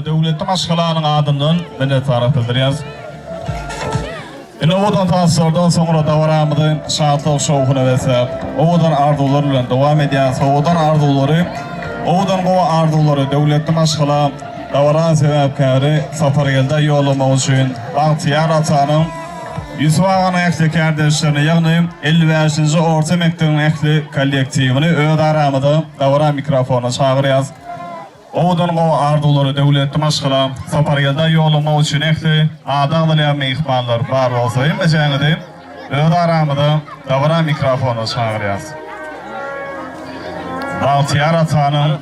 Devletin aşkılarının adından minnettarlık bildiriyoruz. Ovadan tasardan sonra davaramızın şahatlık şovuna vesep, ovadan arzularıyla devam ediyoruz. Ovadan arzuları, ovadan kova arzuları devletin aşkılar, davaran sebepkari Sapargel'de yoluma için Bahtiyar Atan'ın Yusuf Ağa'nın ekli kardeşlerini yani 55. Orta Mektebin ekli kollektivini öğrenmede davaran mikrofonu çağırıyoruz. Ovadan o arzuları devletin aşkıla Sapargel'de yoluma için ekli adağlayan meyikmanlar var olsa imeceğini de öğrenmede davaran mikrofonu çağırıyoruz. Bahtiyar Atan'ın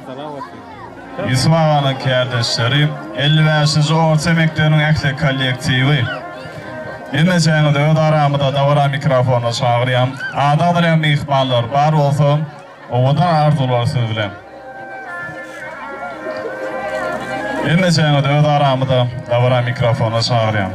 Yusuf Ağa'nın kardeşleri 55. Orta Mektebin ekli kollektivi imeceğini de öğrenmede davaran mikrofonu çağırıyorum. Adağlayan meyikmanlar var olsa ovadan arzuları sözülen. Imeceğini de öğrenmede davaran mikrofonu çağırıyorum.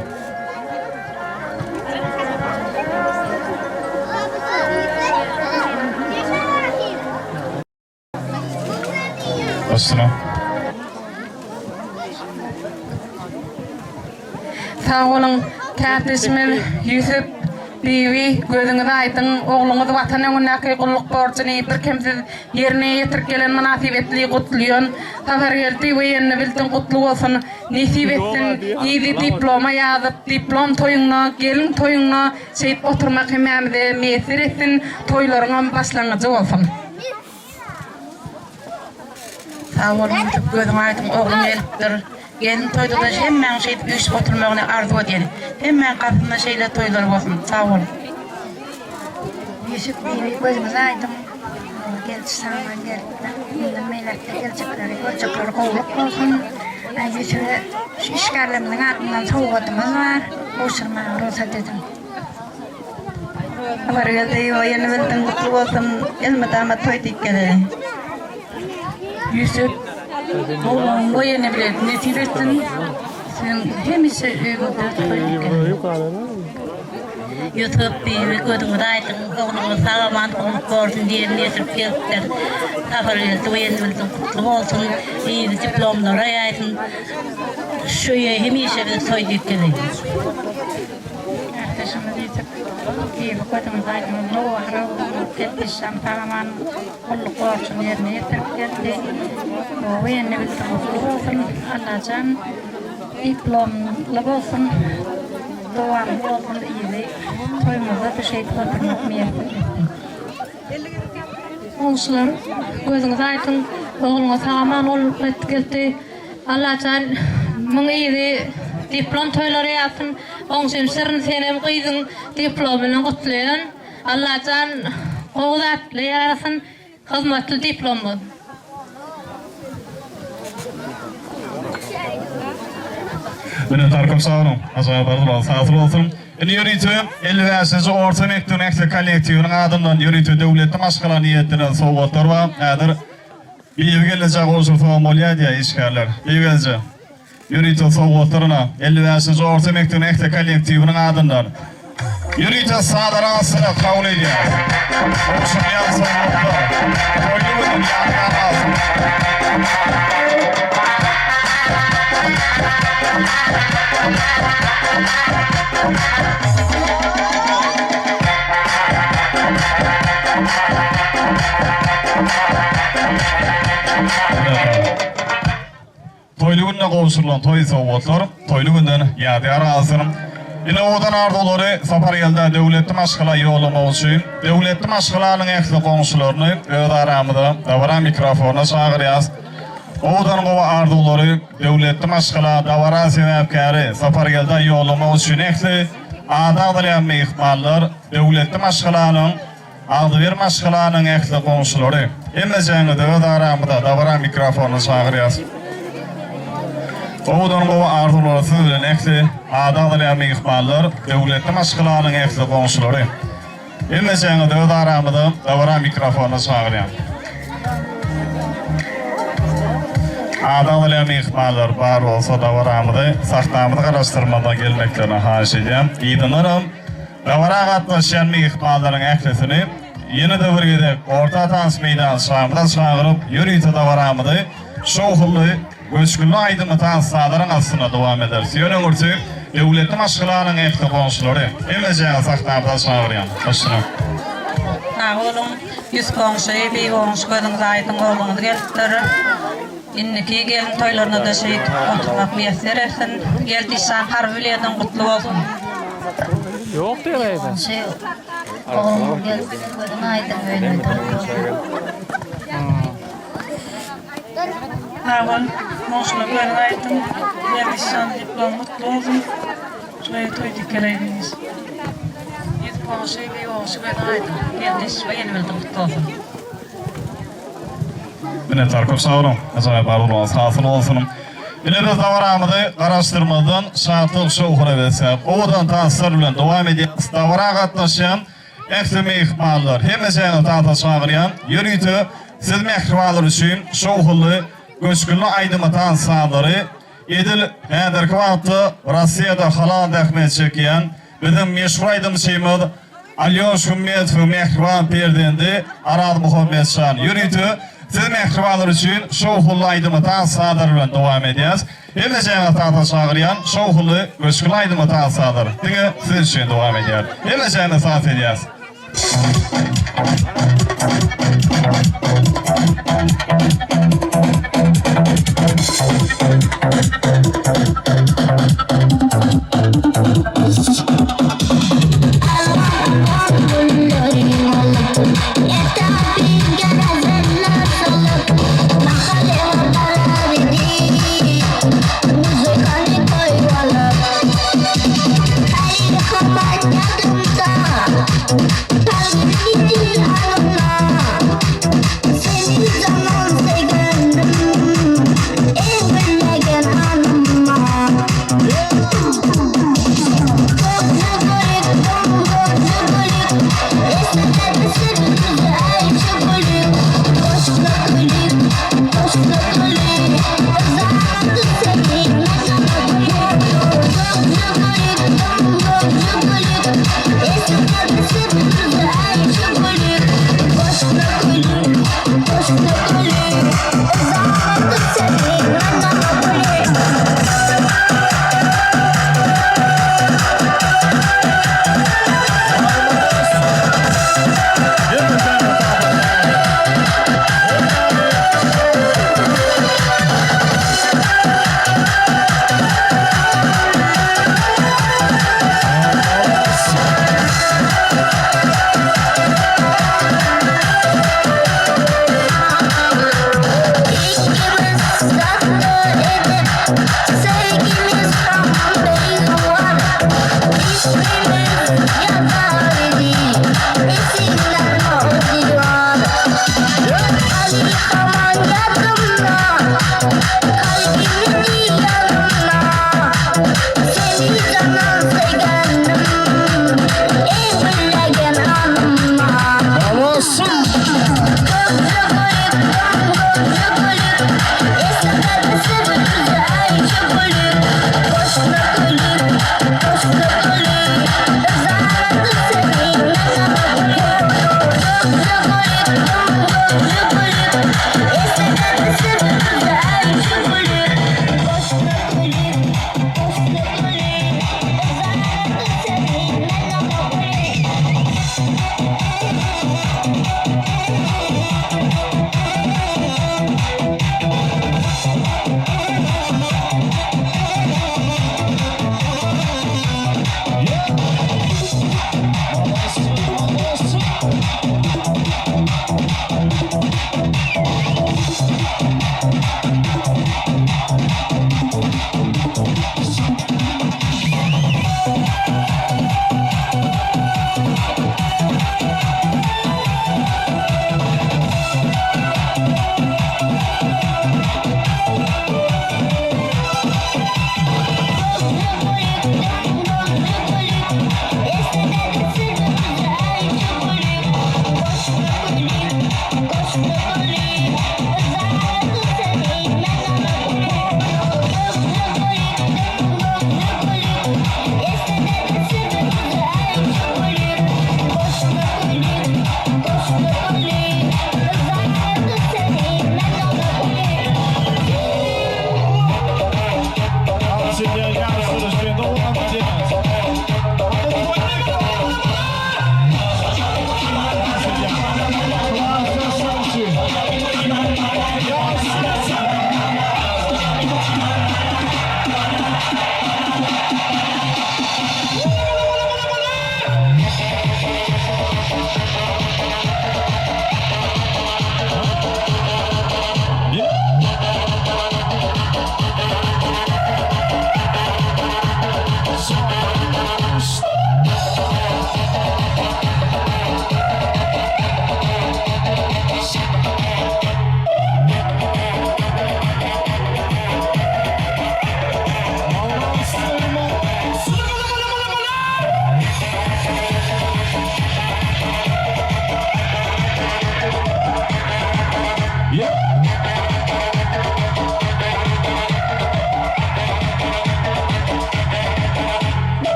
Başına. Sağ olun, kardeşimin Yusuf Bibi gözünüzü aydın, oğlunuz vatanınındaki kulluk borcunu bir kimsiz yerine yetirgelen münasibetli kutluyon. Sapargel'de ve yenini bildim kutlu olsun. Nisip etsin, iyi diploma yazıp, diplom toyuna, gelin toyuna şeyip oturmak imamide mesir etsin, toylarına başlangıcı olsun. Sağ olun, gözünüzü aydın, oğlum eliptir. Gelin toyda da hemen şeyip üç oturmağını arzu edelim. Hemen kapında şeyle toylar olsun. Sağ olun. Yusuf Bey gözümüz aydın. Geldi sana geldi. Meylekte gelecekleri kolluk olsun. Yusuf'e şu işgallerinin ardından soğudumuz var. Boşurmağı olsa dedim. Sapargel'de o yeni bildim kutlu olsun. Elime dama toy deyip gelelim. Yusuf oğlum bu yeni bilet nesip etsin. Sen hemisi Yusuf Bey'i gözümüz aydın, oğlumuz sağlaman kulluk olsun diye nesip geldiler. Sapargel'de o yeni bildim kutlu olsun. İyi diplomlara yaysın. Şöyle hemisi bir soy deyip gelin. Arkadaşımız Yusuf Bey'i gözümüz aydın, o ahravuzunu tepkişsem sağlaman kulluk olsun yerine yetirip geldi. O yeni bildim kutlu olsun. Allah'can diplomlu olsun. Doğan olsun iyi. Toyumuza bir şey tutmak mı yapın? Olsunlar, gözünüz aydın, oğlunuz sağlaman olup geldi. Allah'can mın iyi diplom toyları yapsın. Onun için sırrın senem kıydın diplomunu kutlayın. Allah'can oğuzatlı yarasın, hizmetli diplomu. Minnettarlık sağ olun. Azabı sağ olsun. Yürütü 55. Orta Mektebin ekli kollektivinin adından yürütü devletin aşkıla niyetine soğuklar var. Eğer bir gelecek olsun formulya diye işgaller. Bir gelecek. Yürütü soğuklarına 55. Orta Mektebin ekli kollektivinin adından yürütü sağlanan sınıf kabul ediyor. Olsun yan soğuklar. Koyduğunun yanına alsın. Toylu gününe kovuşturulan toy soğuklar, toylu günden yadigar alsın. Yine odan arzuları Sapargel'de devletin aşkıla yoluma için, devletin aşkılarının ekli komşularını öğrenmede davaran mikrofona çağırıyoruz. Odan kova arzuları devletin aşkıla davaran sebepkari Sapargel'de yoluma için ekli adağlayan meyikmanlar devletin aşkılarının aldı verme aşkılarının ekli komşuları. Imeceğini de öğrenmede davaran mikrofona çağırıyoruz. Oğudan kova arzuları sözülen ekli adağlayan meyikmanlar devletin aşkılarının ekli komşuları. Imeceğini de öğrenmede davaran mikrofona çağırıyoruz. Adağlayan meyikmanlar var olsa davaramıda saxtamını karıştırmadan gelmeklerine haş edeyim. İyidinlerim, davara katlaşan meyikmanların eklisini yeni de bir gidip orta tans meydan şamda çağırıp yürüytü davaramıda şoğullu göçkünlü aydymytan sadaran aslına dowam eder. Ýöne gurty döwletli maşgalaryň ekde goňşulary emejäňe saklapda çagyrýan. Başına. Oğlum, yüz komşuyu, bir komşu gözünüz aydın oğlunuz geldiler. İnniki gelin toylarına da oturmak müyesser etsin. Geldiysen harbilerden kutlu olsun. Yok diyor ayda. Oğlum geldi, gözünüz aydın böyle Oğlum, komşular gözünüz aydın. Geldiysen mutlu olsun. Şuraya toy dikkareydiniz. Komşuyu, bir komşu gözünüz aydın. Geldiysen yeni bildim mutlu olsun. Minnettar köp sağ olun. Acayip arzularınız hasıl olsun. Yine biz davaramızı araştırmadan şartlık şoğuna versek, oğudan tansır bilen devam ediyoruz. Davara katlaşan eksimi ihmallar, hemeceğini tanıtaşağırayan, yürüytü, siz mehrivalar için şoğullu, göçkünlü aydımı tansağları, edil nedir kıvatlı, Rossiyada halal dehmet çekiyen, bizim meşhur aydımcıyımız, Alyosh Hümmet ve mehrivan perdendi, Arad Muhammed Şan, yürüytü, siz mehrivanlar için şoğullu aydımı tansadır bilen devam edeceğiz. Hemeceğine tanıtaşağırayan şoğullu göçkünlü aydımı tansadır. Dine siz için devam edeceğiz. Hemeceğine sanat edeceğiz. Senin zaman sevgen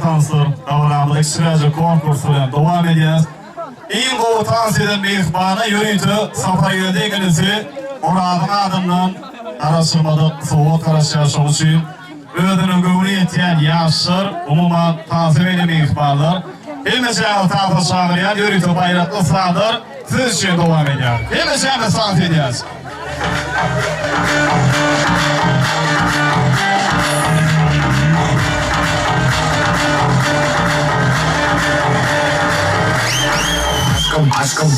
tansır, davranlı ekstraja konkursu bilen devam edeceğiz. İyin gowu tans eden mehmana yürüytü Safariyede egenisi Murad'ın adından araştırmada soğuk araştırması için ödünün göğünü yetiyen yaşlar umuman tansir eden mehmanlar Hemesine tahtı çağırayan yürüytü bayraklı sağdır siz için devam edeceğiz. Hemesine sans edeceğiz. Aşkım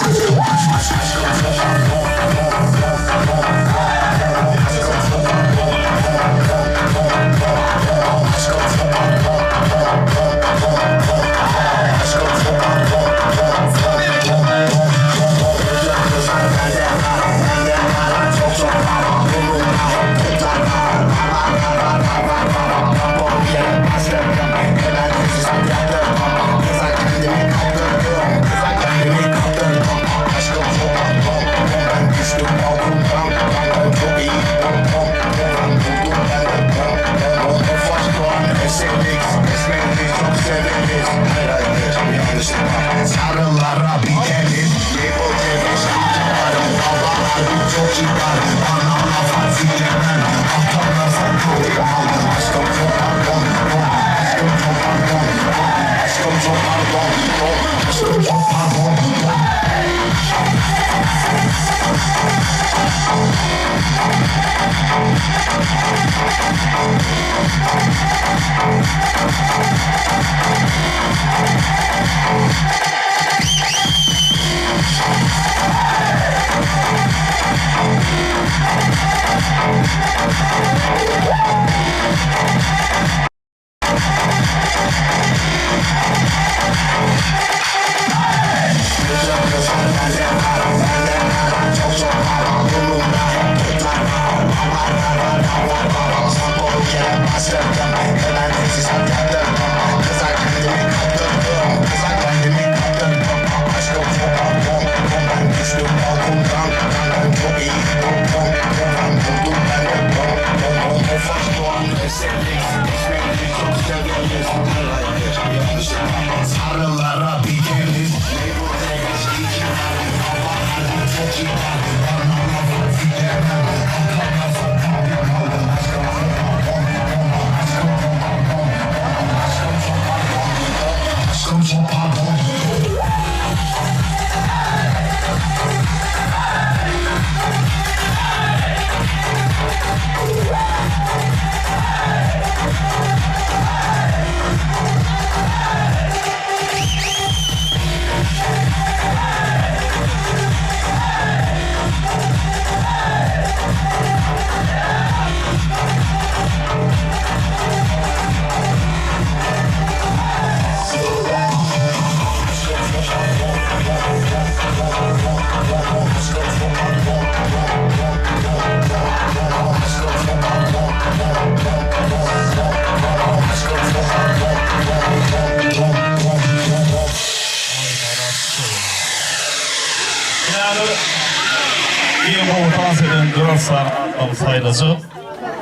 sayılacak.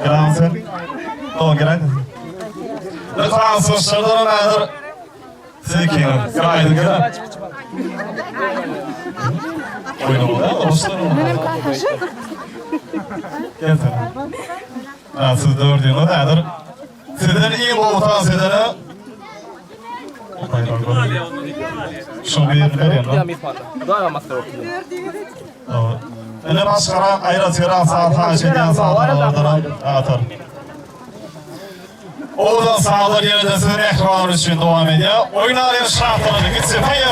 Gransen. O gerek. Lütfen sözlerden nedir? Sekin. Gayet güzel. Oynamada oluşturun. Gel sen. Siz dördüğünde nedir? Sizden iyi bu utanç edene şu bir verin. Öyle başkara ayrat yıran saat haş eden saatlardan atar. Oradan sağlar yerinde sizin ekranlar için devam ediyor. Oynayan şartlarını gitsin. Hayır.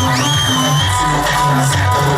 We'll be right back.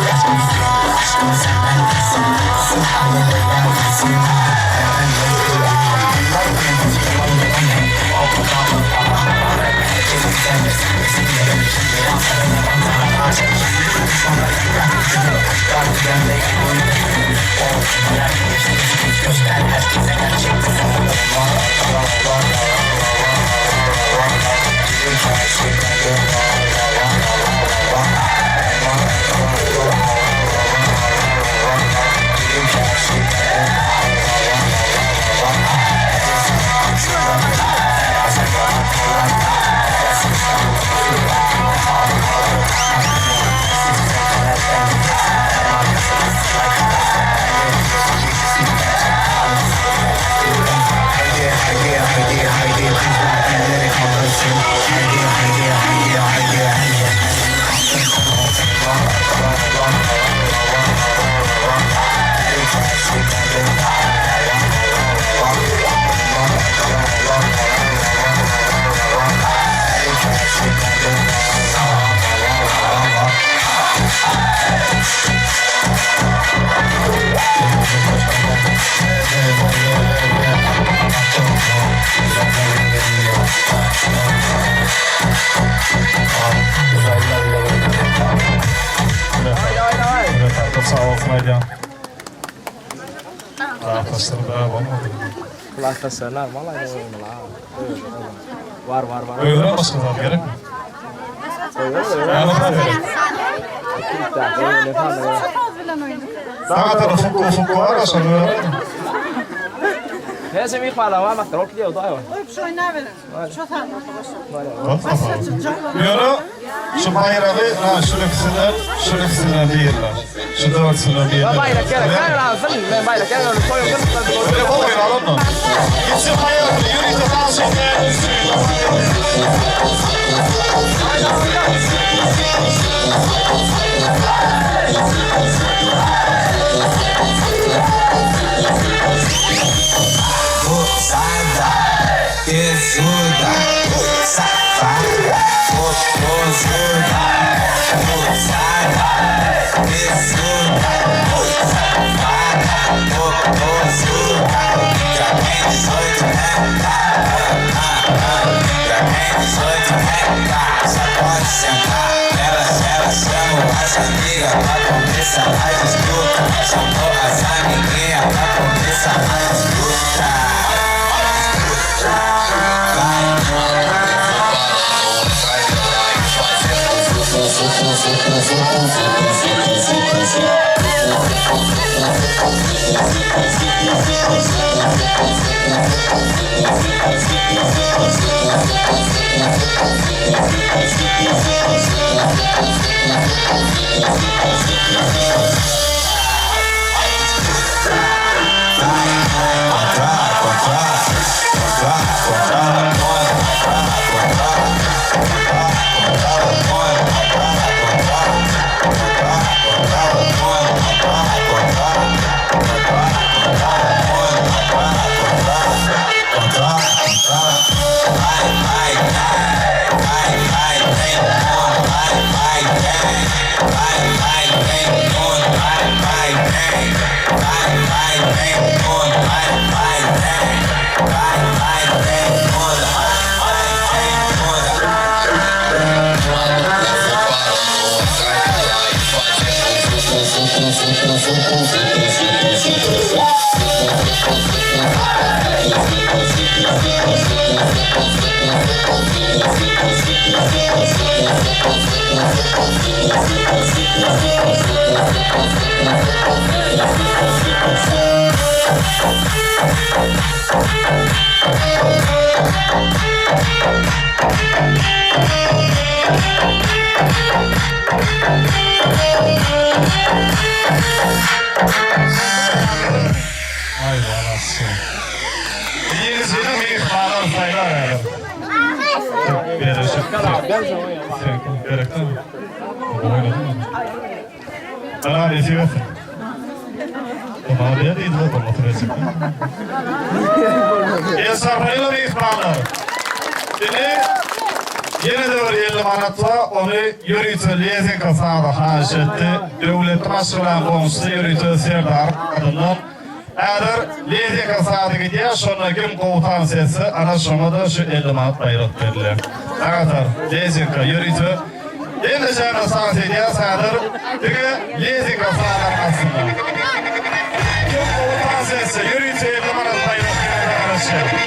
sağ olsun aydan. Arkadaşlar da olmadı. Kulakta söyler vallahi ne oyunu la. Var. Öğren başkanlar gerek mi? Sana tarafı ufuk var aşağı öğren. Neyse mi kala var mak tarok diyor da var. Yürü, şu bayrağı, şu ikisinden değiller. Şu dörtsünden değiller. Bayrak gerek. Ben lazım. Ben bayrak gerek. Koyun. Öyle olmayın alın mı? Gitsin bayrağı, yürü de dans Tesuda, safada, gostosuda, moçada, tesuda, safada, gostosuda, já tem 18 já tem 18 só pode sentar, ela chama as amigas pra começar a disputa, chamou as amiguinhas pra começar a disputa. Ay anasını. İyisini mi ihbarlar sayılar yani? Verecek. Gerekli mi? Oynadın mı? Bana nesi versin? Bana bir değil mi? Bana verecek. Esarfayla mi ihbarlar? Şimdi yine de bir 50 manatla onu yürütü lezin kasada haşetti. Devlet maşılan konuştu yürütü serdar adından. Eğer lezin kasada gidiyor sonra kim komutan sesi ana şuna da şu 50 manat bayrak verilir. Ağatar lezin ka yürütü. Yine sana sanat ediyor sağdır. Çünkü lezin kasada aslında. Kim komutan sesi yürütü 50 manat bayrak verilir.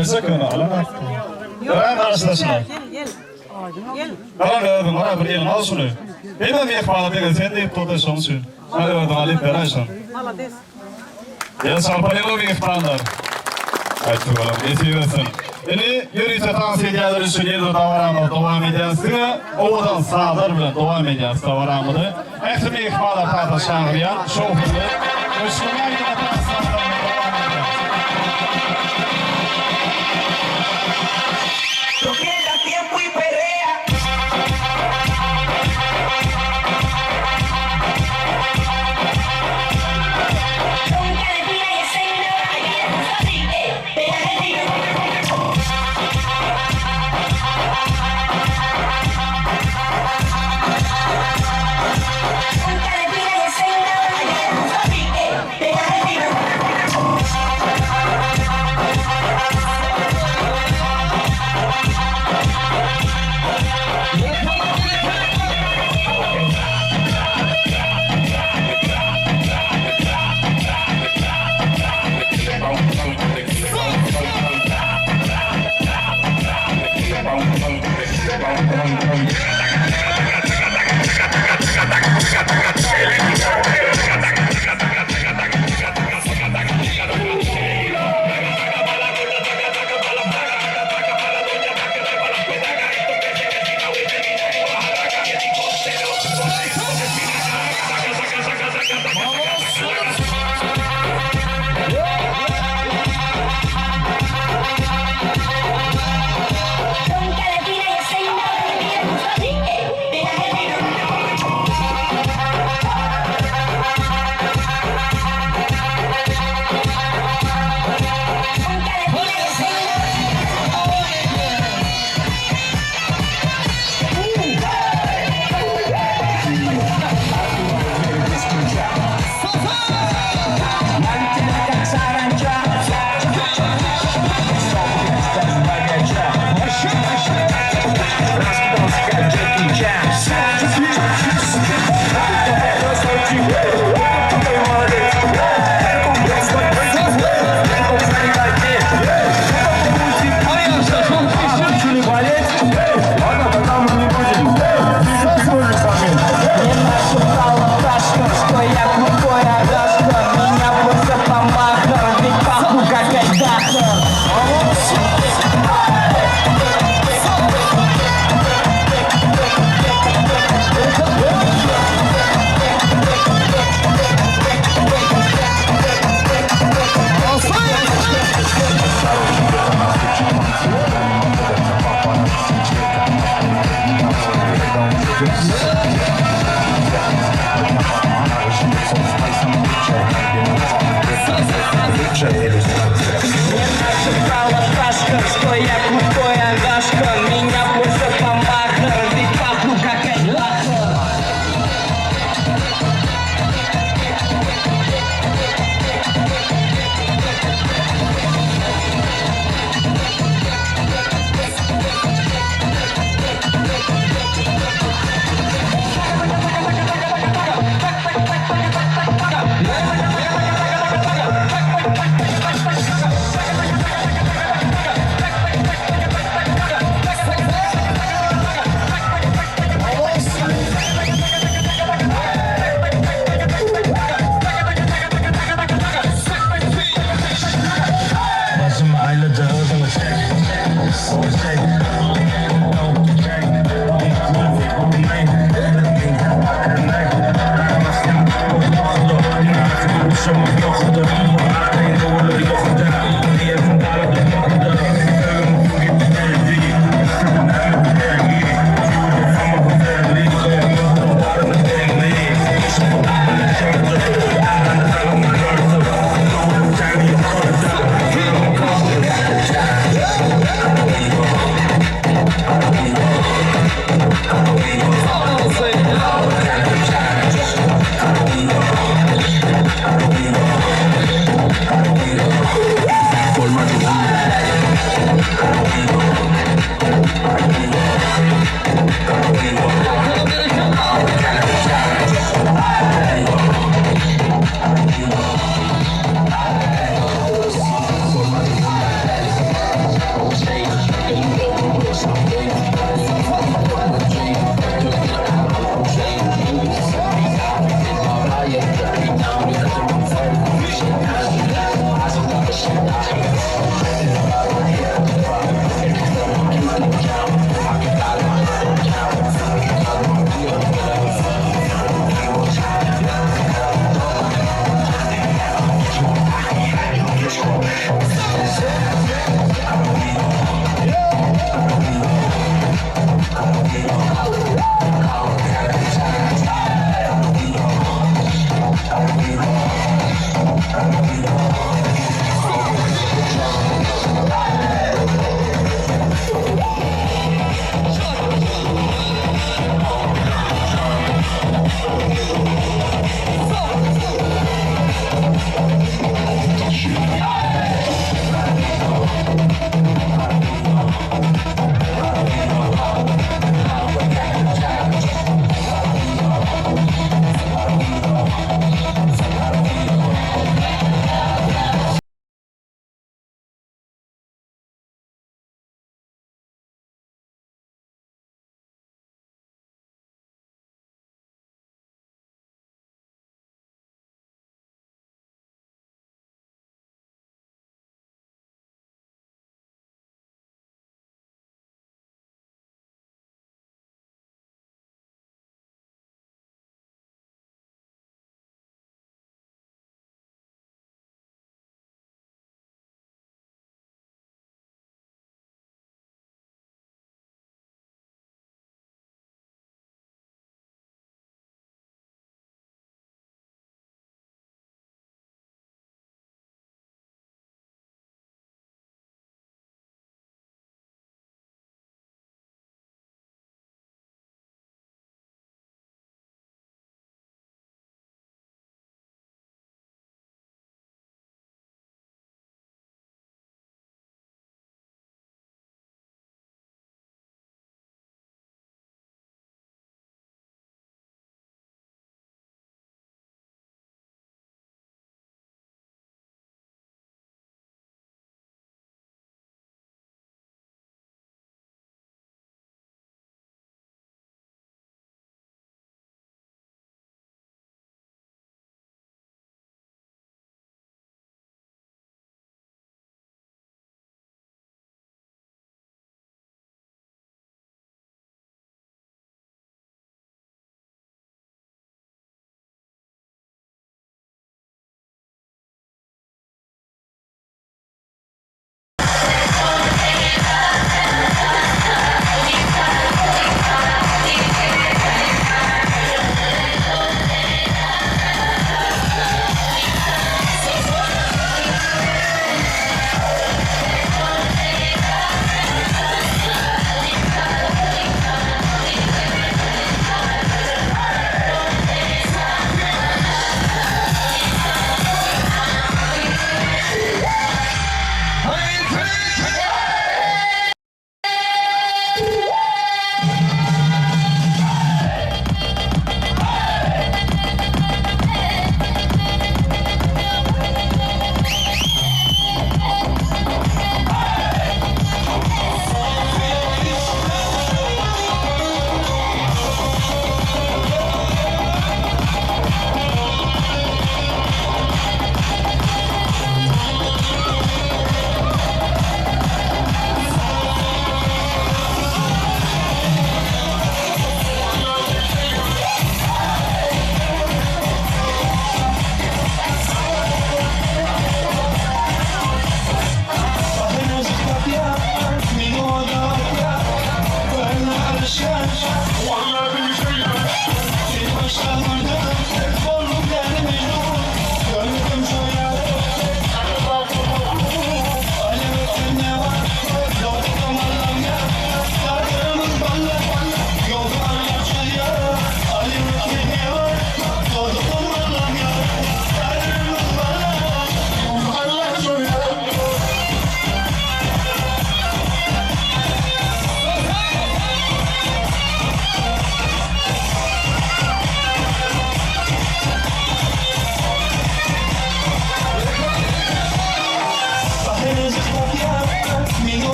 versek onu alana. Ben arkadaşlar. Kalan verdim bana bir yıl nasıl? Benim bir ihbarı değil sen de tutar sonuçta. Hadi verdim alıp verayım. Ya sarpalelo bir ihbarlar. Aytı bakalım esiversin. Ini yürüyse tansiyalar üçün yerdə davam edəsini, ovadan sağlar bilen davam edəsini davaramıdı. Eksimi ihbarlar tahta şahriyan, şoğullu, Müslüman yılatan sağlarına davam edəsini. No pierdas tiempo y pelea.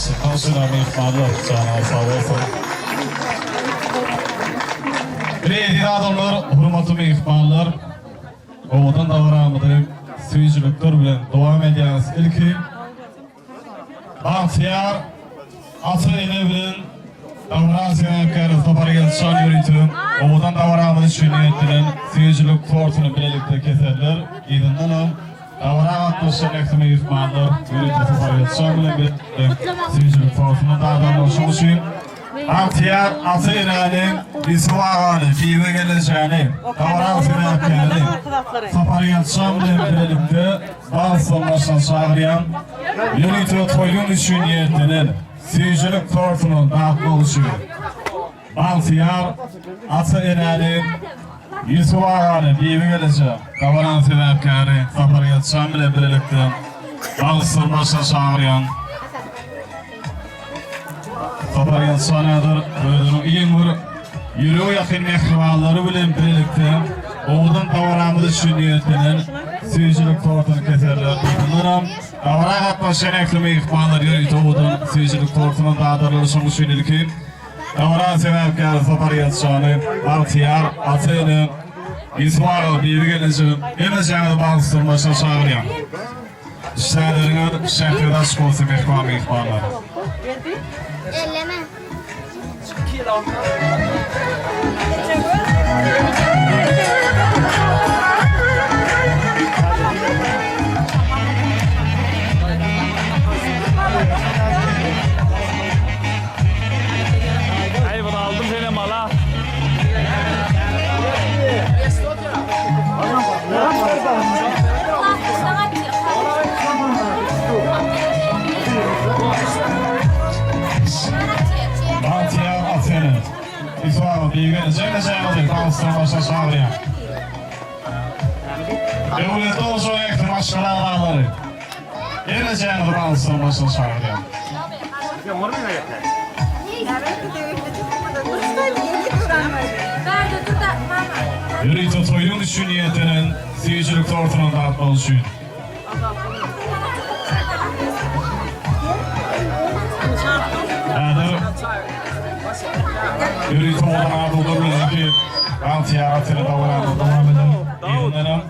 Konuşulan mehmanlar sana sağ olsun. Değerli adamlar, hurmatlı mehmanlar, oğudan davranmadık, suyuculuklar bilen devam ediyeniz ilki Bahtiyar atı ile bilen davran senekleri topargen son yürütüm, oğudan davranmadık şünniyettilen suyuculuk tortunu bilelikte keserler, idindanım. Davran atmışın ektimi mehmanlar, yürütüm topargen son bilen suyuculuk tortunu dağdan oluşmuşum. Bahtiyar atı ilanın Bisvağanı, fiive geleceğini, davran senekleri topargen son bilen bilelikte bağısılmışın çağırıyan yürütüm toyun şünniyettilen suyuculuk tortunun dağıtma oluşuyor. Bahtiyar atı ilanın Bisvağanı, fiive geleceği, davran senekleri topargen son bilen bilelikte bağısılmışın çağırıyan Topargen sanadır, özünün iyi yürüyor yakın mehrivalları bilen birlikte oğudan davranımızı şünniyetinin suyuculuk tortunu keserler. Bunlarım davran atmışın eklimi ihbarlar yürüyüt oğudan suyuculuk tortunun dağdırılışını şünnilki davran sebepkar topargen sanı Bahtiyar atını İsmail bir gelince geleceğini bağıştırmasını çağırıyor. İşlerinin şehirdaş olsun ihbarlar. Elleme. Hayır bunu aldım seni mala. Bahtiyar atını İsmail bilgini cenneşeğimizi bağıştırmasına çağırıyor. Devlet olsun ektir aşkına adamları. Geleceğini bağıştırmasına çağırıyor. Yürüytü toyun düşüniyetinin seyircilik tortunun dağıtma oluşuyor. Yürüytü olan ardıldır ki Bahtiyar atını davranma devam edelim. İğnenim.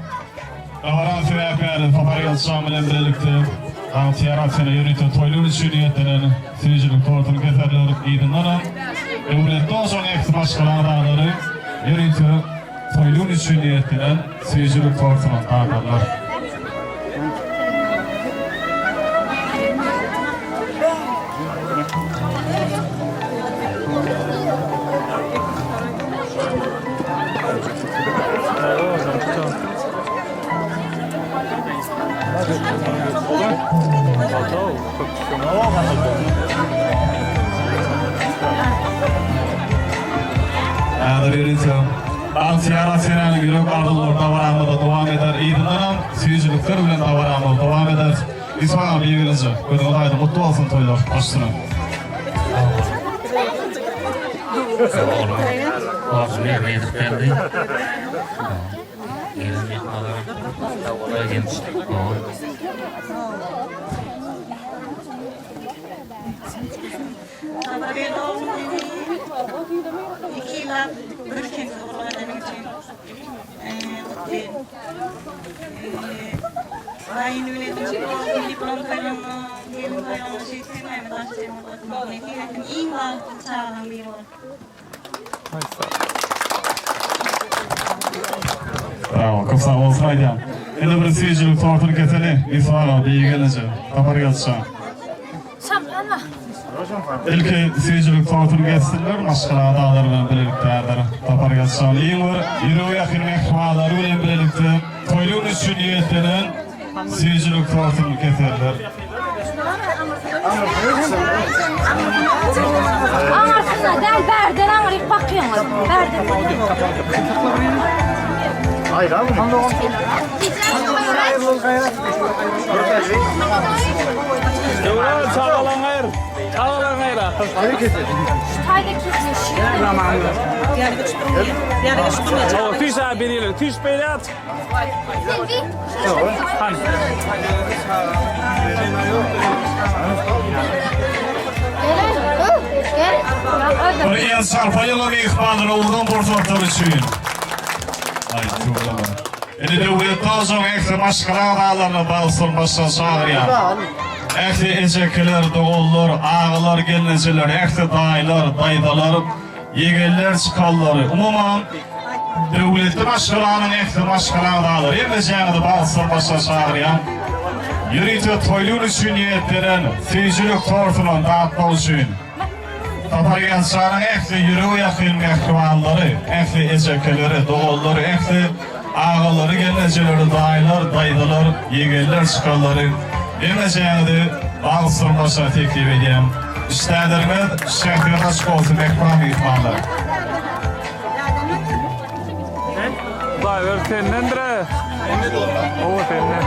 Davran sebepleri topargen şamilen birlikte Bahtiyar atını yürüytü toyun düşüniyetinin seyircilik tortunu keserler. İğnenim. Devletten sonra ekti başkalan adamları yürüytü toyun düşüniyetinin seyircilik tortunun dağıtırlar. Bahtiyar atının yürek ardılır davranmada devam eder. İğdinden seyircilikler bilen davranmada devam eder. İsmail bilginizi ödüldaydı. Mutlu olsun toylar. Başsına. Olsun bir mevcut geldi. Gelin yapmaları. Gelin. İki yıllar bir kez olabildiğim için mutluyum. Aynı üretim, diplom kaynağı, gelin kaynağı şey sevmem, başlayalım. Mehliyetin iyi var, çağıran bir var. Bravo, çok sağ olsun Aydın. Şimdi bir seyircilik tortunu keselim. İsmail iyi gelince. Kapar gelsin. Şampanma. İlki seyircilik tortunu kessinler, maşkala dağlarla birliktedir. Kapar gelsin. İyi var, yürü yakın mehvaları ile birlikte toyluğun üçün niyetinin seyircilik tortunu keserler. Ağarsına del berden ağrıyıp bakıyorlar. Berden. Hayır abi. Devran çağılan hayır. Çağılan hayır. Hayır kesin. Haydi kesmiş. O fiş abi biriyle. Fiş beni at. Hani. Bir insan payılı mehmanı olduğun bursatlar için. Ay çoğulama. Devlet tozun ekli maşkala dağlarına bağışılmasına sağlayan. Ekli ecekiler, doğullar, ağılar, geliniciler, ekli dayılar, daydalar, yegeller, çıkalları. Umuman, devletli maşkalanın ekli maşkala dağları. Emeceğini bağışılmasına sağlayan. Yürüytü toylun için niyetlenen, seyircilik tortunun dağıtma için. Taparyansarın ekli yürüyü yakın mehkumanları, ekli ecekileri, doğulları, ekli ağaları, gelinicileri, dayılar, daydalar, yegeller, çıkalları. Emeceğini bağışılmasına teklif edeyim. İstədirmə şəhərdə açıq olsun ekran ihtimallar. Dayı senden dire. O senden.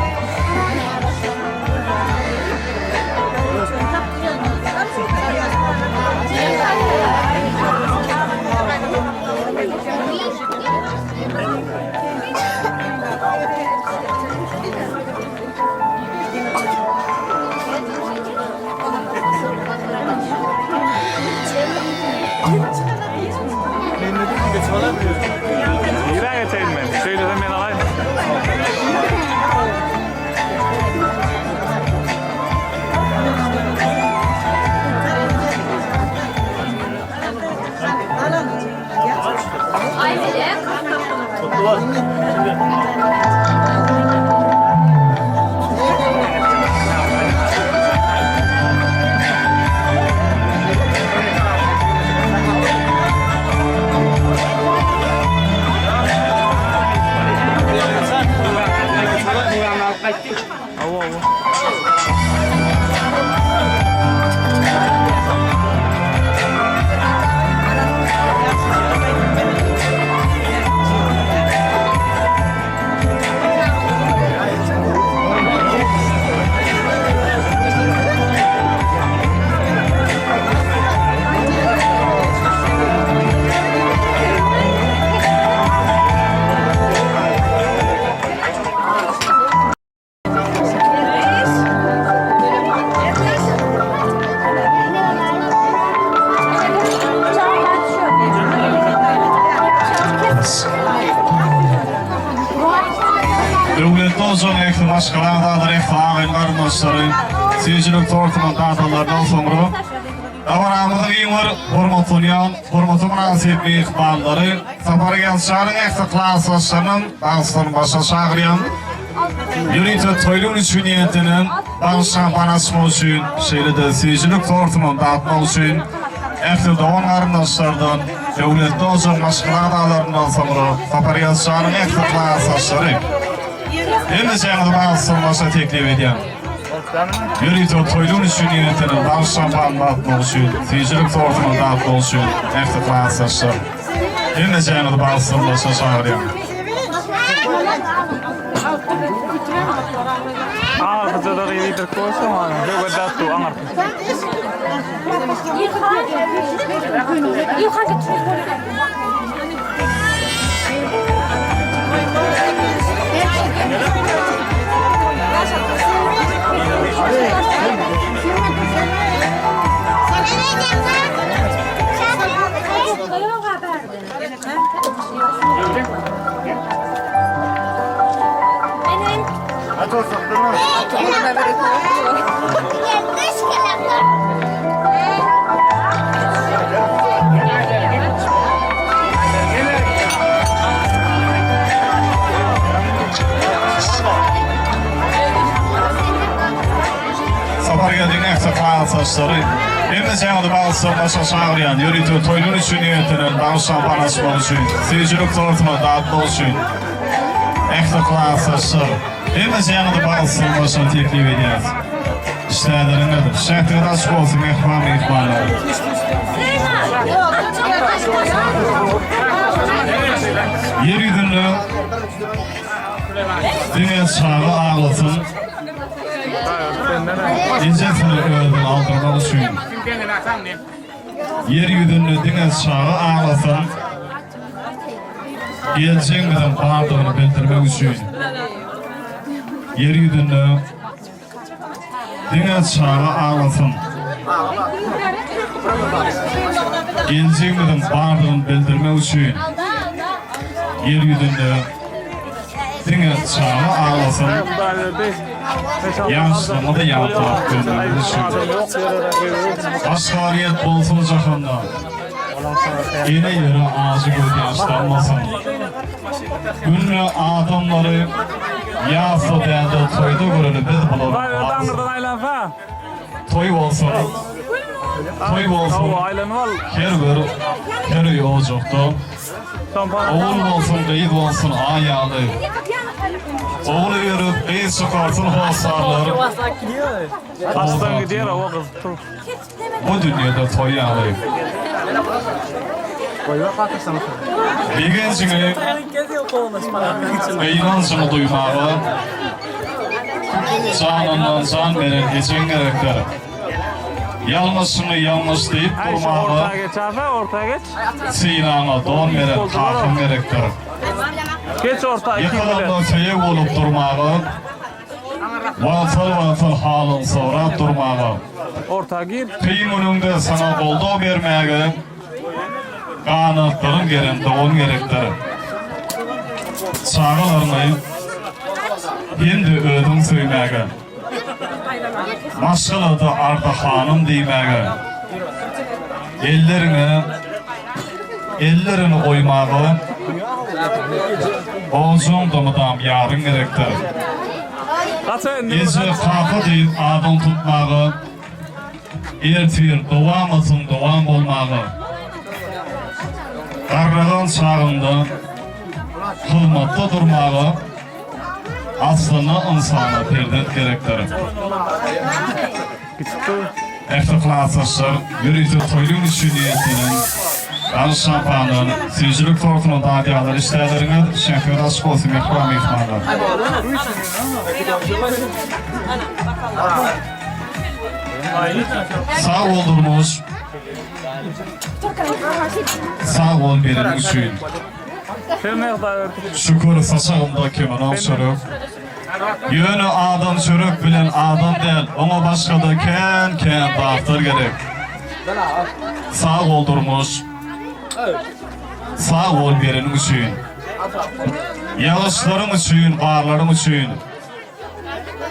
İran geçeyim ben. Söylesem ben alayım. Devlet olsun ekli maşkalan dağları, ekli ağayın karındaşları, seyircilik tortunun dağdalarından sonra Davaramızın en var, hurmatı münasip mehmanları, Taparyansarın ekli klasasının dansının başa çağırayan, Yürüytü toylun için niyetinin danışan panasma için, şehirde seyircilik tortunun dağıtma için, ekli doğan karındaşlardan, devletli olsun maşkalan dağlarından sonra Taparyansarın ekli klasasları, Emeceğini bağışılmasına teklif edeyim. Yürüytü toylun için niyetinin danışan panasma için, seyircilik tortunun dağıtma için, ekli klasasları, Emeceğini bağışılmasına çağırayım. Kızı da iyi bir koşu var. Bir de tu anlar. Saparyadık ekli klasasları, Emeceğini bağışılmasına çağırayan, yürüytü toylun için niyetinin danışan panasma için, seyircilik tortunun dağıtma için, ekli klasasları, Emeceğini bağışılmasına teklif edeyim. İstədirin nedir? Şəhərdə açıq olsun mehmanları. Yeryüzünü dünya çağı ağlasın, İncesini öldün aldırmak için. Yeryüzünü dünya çağı ağlasın, geleceğimizin bağırdığını bildirmek için. Yeryüzünü dünya çağı ağlasın, Geleceğimizin bardığını bildirmek için yer yüzünde dine çağı ağlasın, yaşlığını da yaptırak göndermek için. Asgariyet bolsun cahanda, yine yere ağzı göz yaşlanmasın. Ünlü adamları yasa değerli toyda görülü biz bulalım. Toy olsun. Toy olsun. Her yolcuktu. Oğul olsun, kıyık olsun, ayalı. Oğul yürüp, kıyık çıkarsın, hosarlar. Kaçtan gidiyor o kız. Bu dünyada toy alayım. Bir gençini inancını duymağı, canından can veren için gerektir. Yanlışını yanlış deyip durmağı, Ortaya geç abi, ortaya geç. sinana don veren takım gerektir. Geç ortaya iki bile. Yıkılanda seyek olup durmağı, vasıl halın soğrap durmağı, Ortaya gir. kıyım önünde sana kolda vermeye, kanatların yerinde on gerektir. Çağılarını şimdi ödüm söymege, maşaladı Arda Hanım deymege, ellerini oymağı, olsun damıdam yarın gerektir. Gece kapı deyip adım tutmağı, ertir doğam olmağı, qarrağın çağında kılmatda durmağı, aslını insana perdet gerektir. Eftirklatsızlar, yürüytü toylun düşüniyetinin, gaz şampanın, seyircilik tortunun dadiyalar işlerlerinin şempiyonu açık olsun mehkam ihtimaller. Sağ oldurmuş, sağ ol benim için. Şükür saçağımda keman sürüp, yönü adam sürüp bilen adam değil, ona başka da ken dağıtır gerek. Sağ oldurmuş, sağ ol benim için. Yağışlarım için, varlarım için.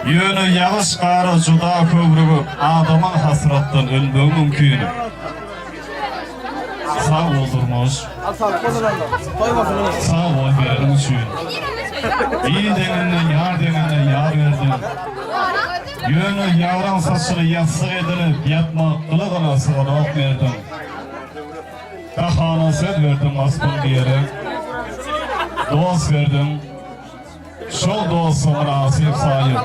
Yönü yağış qarı juda kövrügüp, adamın hasrattan ölmög mümkün. Sağ oldurmuş, sağ ol benim için. İyi denenle yar verdin. Yönü yavran saçını yatsık edilip, yatmak kılıgına sığınak verdin. Kahana söz verdim askın diyerek. Dost verdim. Şol dostum nasip sayıp.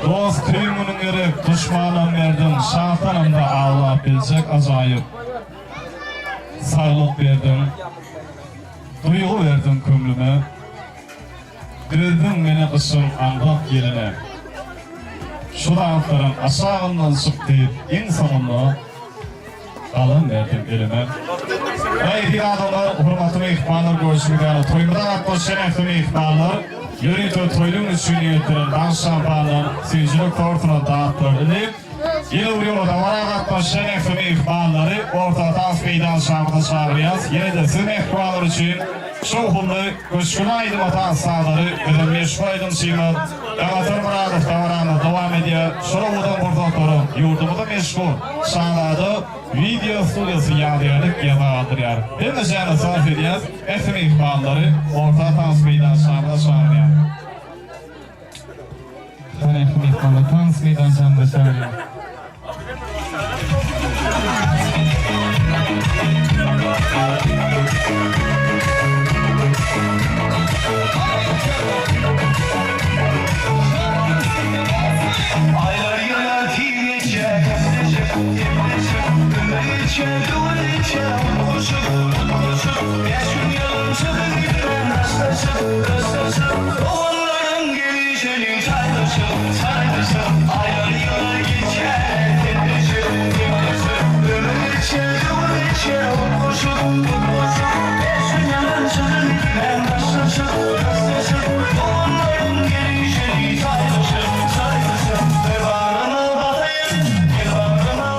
Dost tüymünün erip, düşmanım verdim. Şahtanım da Allah bilecek acayip. Sağlık verdim. Duygu verdim kömrüme. Girdin beni kışın andak yerine. Şu dağıtların aşağından çıktı insanımla kalın verdim elime. Ey adamlar, hürmetime ihbarlar görüşmekler, toyumdan atmış şerefime ihbarlar, yürüytü toylum üçün yetirin, dans şampanlar, seyircilik tortuna dağıttırdı. Yine vuruyor da var atmış şerefime ihbarları, orta dans meydan şampanı çağırıyaz. Yine de sizin ihbarlar için şoğullu, köşküne aydım atan sağları, ödüm meşgul aydım sıymat, Yalatır Muradov davranı devam ediyor. Şoğuldan burada durun, yurdumda meşgul, sağladı, video stüdyosu yadırlık yazıldırıyor. Hem de canı sarf ediyoruz, esim ihbarları, orta dans meydan şampanı çağırıyor. Esim ihbarları, dans meydan şampanı çağırıyor. Aylar yıla geçe, oğulların gelişinin saydırsın. Aylar yıla geçe, ömür içe, oğulların gelişinin saydırsın. Ve bağrına batayım, bir bağrına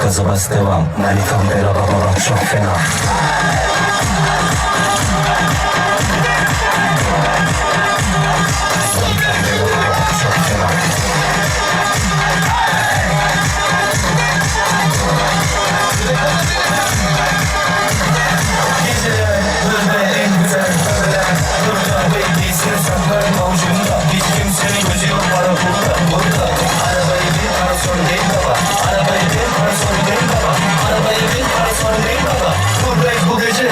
Kızı bas devam. Manitam bela baba çok fena. Çok fena. Geceler, burada en güzel haberler. Burada bekleysin saklarım avucumda. Hiç kimsenin gözü yok para burada. Arabayı bin para sorun değil baba. Arabayı bin para sorun değil baba. Arabayı bin para sorun değil baba. Bu renk bu gece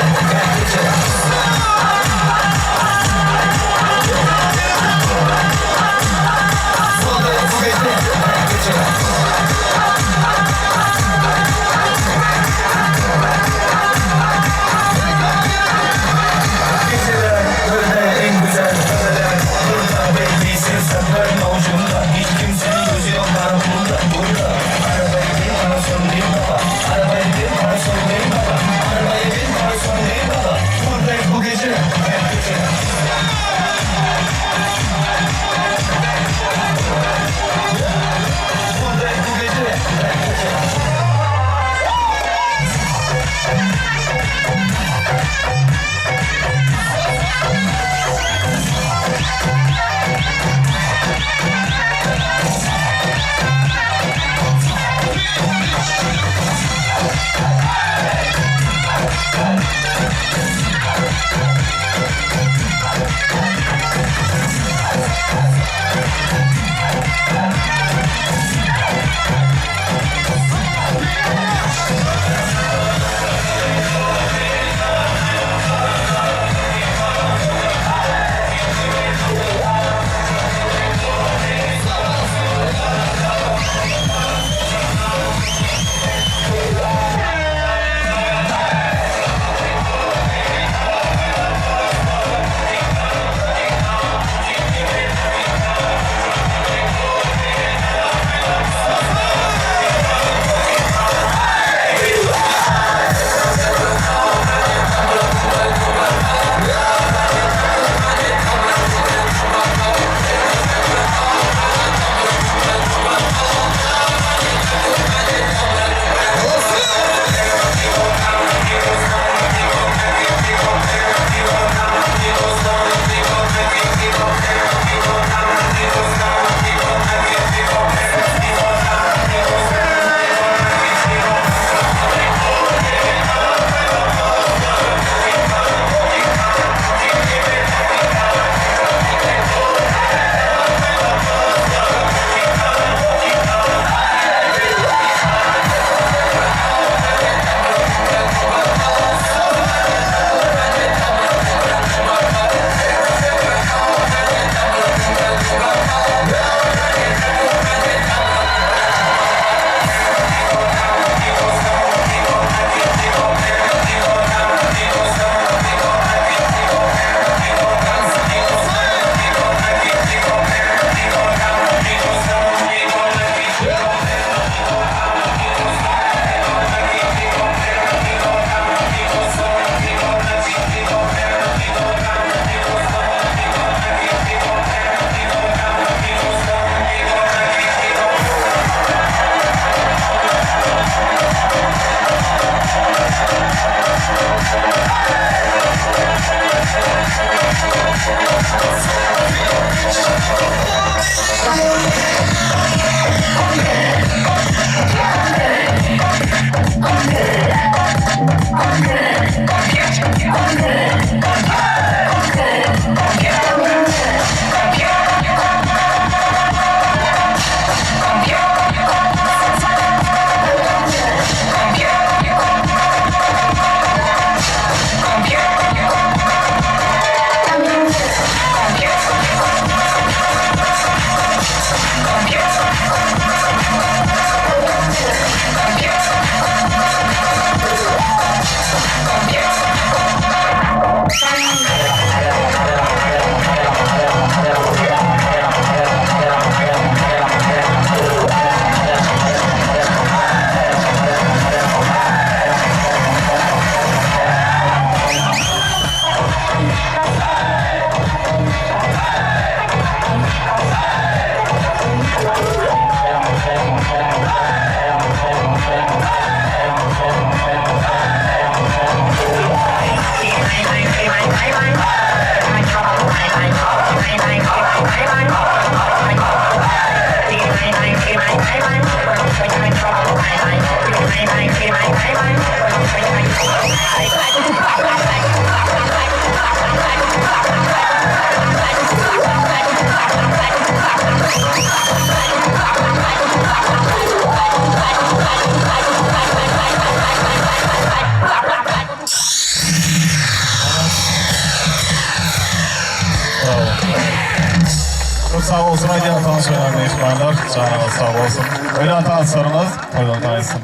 Çok sağ olsun aydan tanışan mehmanlar, canınız sağ olsun. Öyle atarsınız, toylantaysın.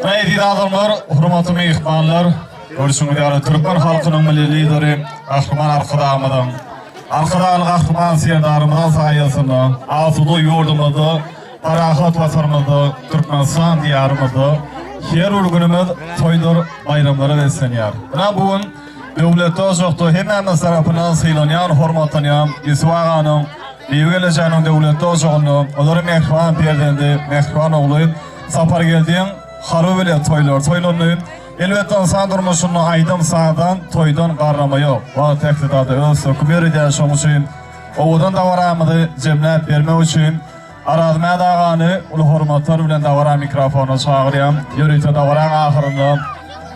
Neydi adamlar, hurmatlı mehmanlar, görüşünüz yarı Türkmen halkının milli lideri, Kahraman Arkadağımızın, Arkadağın Kahraman serdarımızın sayesinde, asudu yurdumuzu, parahat vatanımızı, Türkmenistan diyarımızı, her ürgünümüz toydur bayramları besleniyar. Bugün devletde oşuktu hemimiz tarafından sıylanyan, hormatlanyan, İsvağanın, Büyügeleceğinin devletde oşuğunu, onları mehvan perdendi, mehvan oğlu, sapar geldiğin haru bile toylanıyım. Elbette insan durmuşunu aydım sağdan, toydan qarrama yok. O teklidadı öz sökümeri de şoğuşuyum. Oğudan davaramıdı cemlet verme için, arazmaya dağanı, ulu hormatlar bilen davara mikrofonu çağırıyam. Yürüyte davaran ahırında,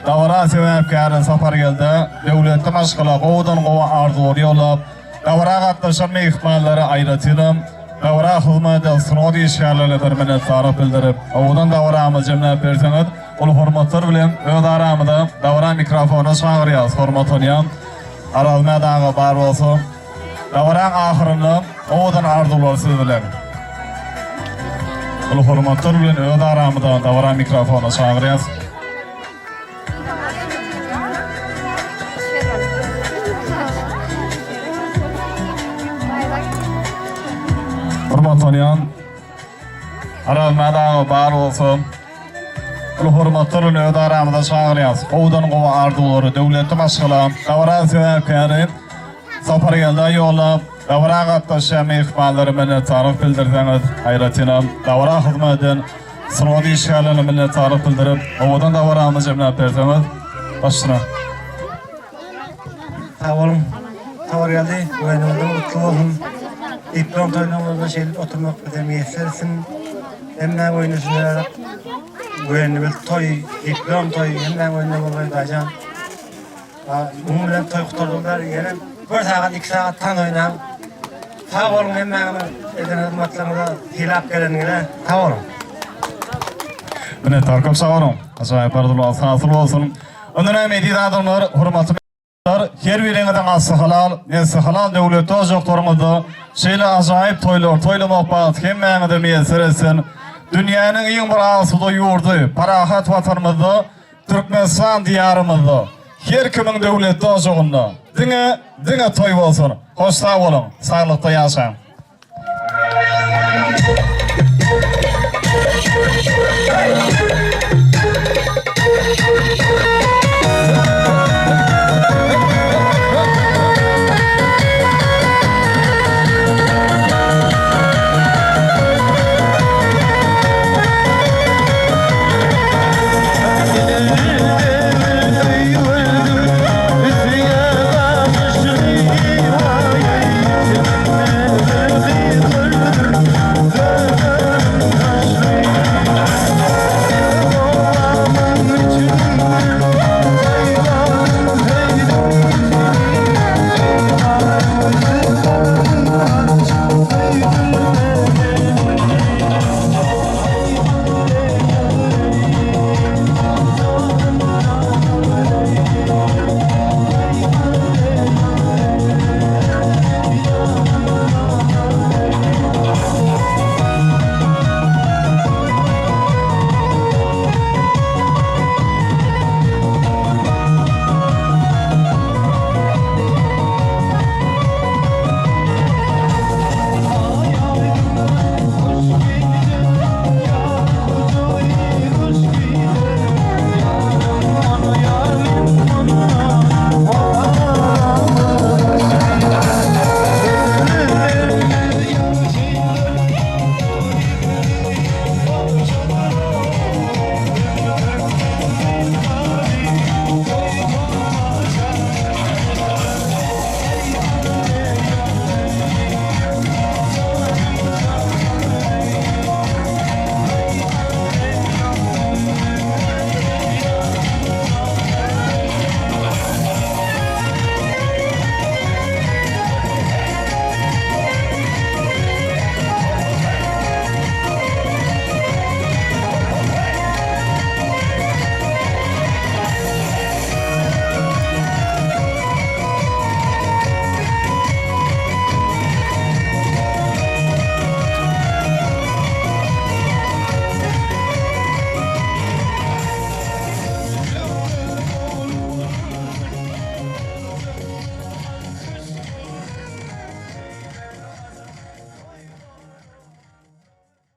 davara sebepkarı sapar geldi, devletli maşkala oğudan qova arzuları yollab, davara qatlaşan mehmanları ayratıyım. Davara hizmeti sınavı işyerlerle bir minnettarlık bildirip, oğudan davaramı cemlet verseniz, ulu hormatlar bilen öz aramıda davara mikrofonu çağırıyaz, hormatlanıyam. Arazmaya dağı bar olsun. Davaran ahırında oğudan arzular siz bilen. Ulu hormatlar bilen öz aramıda davara mikrofonu çağırıyaz. Hormatlanıyam. Arazmaya dağı bar olsun. Ulu hormatlar bilen öz aramıda çağırıyaz. Oğudan qova arzuları, devletli maşgala, davara sebepkarı sapar geldi yollab, davara qatlaşan mehmanları minnettarlık bildirseniz, hayratınam, davara hizmetin sınavı işyerlerine minnettarlık bildirip, oğudan davaramı cemlet verseniz, başına. Sağ olun. Tavar geldi. Oyunumda mutlu olun. Diplom toynamızda oturmak bize miyeslersin. Hemen oyunusunu verip, oyunu bir toy, diplom toy, hemen oyunu olaydı acan. Umumla toy kurtardılar yine. Bir saat, 2 saat tan oynam. Sağ olun hemen eden hizmetlerinize hilap gelenine. Sağ olun. Minnettar köp sağ olun. Acayip arzular sağlık olsun. Ondan emedi adamlar, hurmatlı her birinizden aslı halal, nesi halal devleti ocaklarımızda şeyle acayip toylamak bazı hemmeğine de miyesir etsin. Dünyanın en bir asılı yurdu, parahat vatanımızda, Türkmenistan diyarımızda, her kimin devleti ocağında, dine toy olsun. Hoş sağ olun, sağlıkta yaşayın.